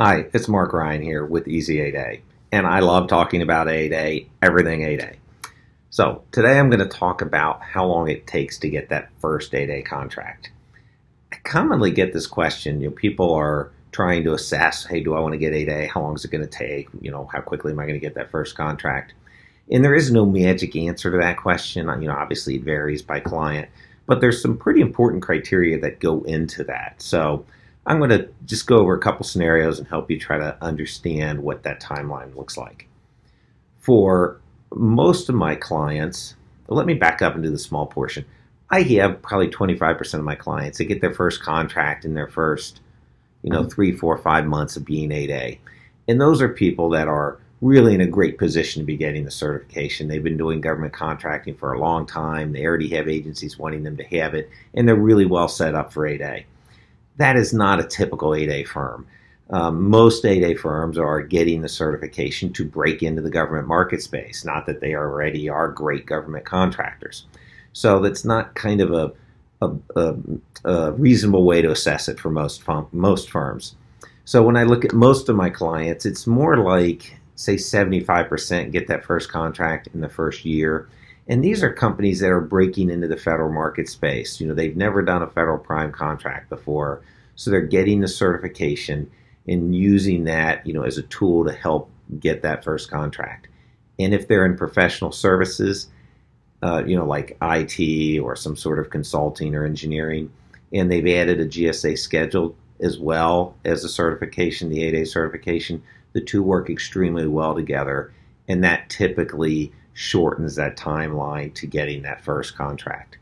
Hi, it's Mark Ryan here with Easy 8A, and I love talking about 8A, everything 8A. So today I'm going to talk about how long it takes to get that first 8A contract. I commonly get this question. People are trying to assess, hey, do I want to get 8A? How long is it going to take? How quickly am I going to get that first contract? And there is no magic answer to that question. Obviously it varies by client, but there's some pretty important criteria that go into that. So I'm going to just go over a couple scenarios and help you try to understand what that timeline looks like. For most of my clients, let me back up and do the small portion. I have probably 25% of my clients that get their first contract in their first, 3, 4, 5 months of being 8A. And those are people that are really in a great position to be getting the certification. They've been doing government contracting for a long time. They already have agencies wanting them to have it, and they're really well set up for 8A. That is not a typical 8A firm. Most 8A firms are getting the certification to break into the government market space, not that they already are great government contractors. So that's not kind of a reasonable way to assess it for most firms. So when I look at most of my clients, it's more like, say, 75% get that first contract in the first year. And these are companies that are breaking into the federal market space. They've never done a federal prime contract before, so they're getting the certification and using that, as a tool to help get that first contract. And if they're in professional services, like IT or some sort of consulting or engineering, and they've added a GSA schedule as well as the certification, the 8A certification, the two work extremely well together, and that typically shortens that timeline to getting that first contract.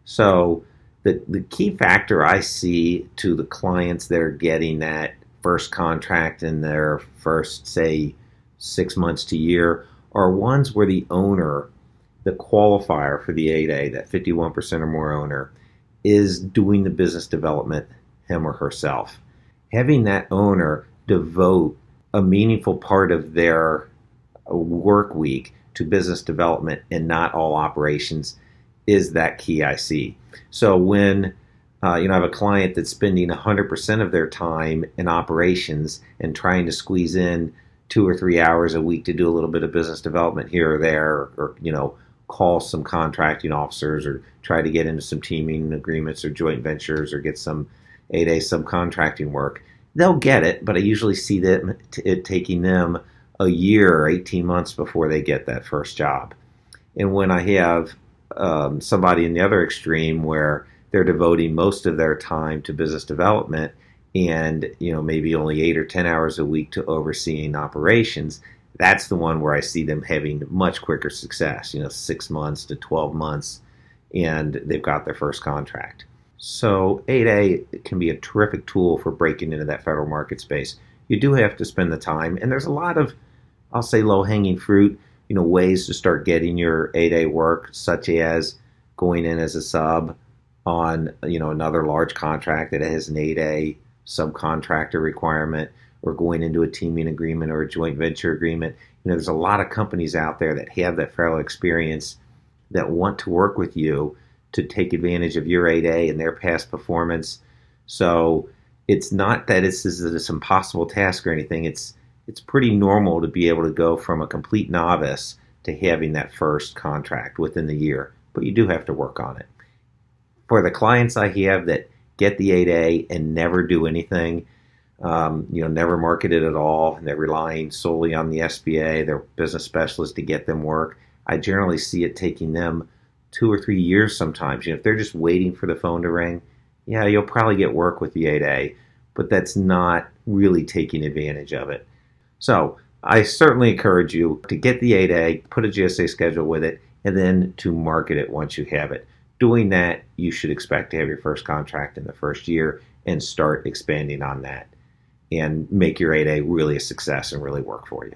So the key factor I see to the clients that are getting that first contract in their first, say, 6 months to year are ones where the owner, the qualifier for the 8A, that 51% or more owner, is doing the business development him or herself. Having that owner devote a meaningful part of their work week to business development and not all operations is that key I see. So when I have a client that's spending 100% of their time in operations and trying to squeeze in 2 or 3 hours a week to do a little bit of business development here or there, or call some contracting officers or try to get into some teaming agreements or joint ventures or get some 8A subcontracting work, they'll get it, but I usually see it taking them a year or 18 months before they get that first job. And when I have somebody in the other extreme where they're devoting most of their time to business development and maybe only 8 or 10 hours a week to overseeing operations, that's the one where I see them having much quicker success, 6 months to 12 months, and they've got their first contract. So 8A can be a terrific tool for breaking into that federal market space. You do have to spend the time, and there's a lot of, I'll say, low-hanging fruit, ways to start getting your 8A work, such as going in as a sub on, another large contract that has an 8A subcontractor requirement, or going into a teaming agreement or a joint venture agreement. There's a lot of companies out there that have that federal experience that want to work with you to take advantage of your 8A and their past performance. So it's not that this is this impossible task or anything. It's pretty normal to be able to go from a complete novice to having that first contract within the year, but you do have to work on it. For the clients I have that get the 8A and never do anything, never market it at all, and they're relying solely on the SBA, their business specialist, to get them work, I generally see it taking them 2 or 3 years sometimes. If they're just waiting for the phone to ring, yeah, you'll probably get work with the 8A, but that's not really taking advantage of it. So I certainly encourage you to get the 8A, put a GSA schedule with it, and then to market it once you have it. Doing that, you should expect to have your first contract in the first year and start expanding on that and make your 8A really a success and really work for you.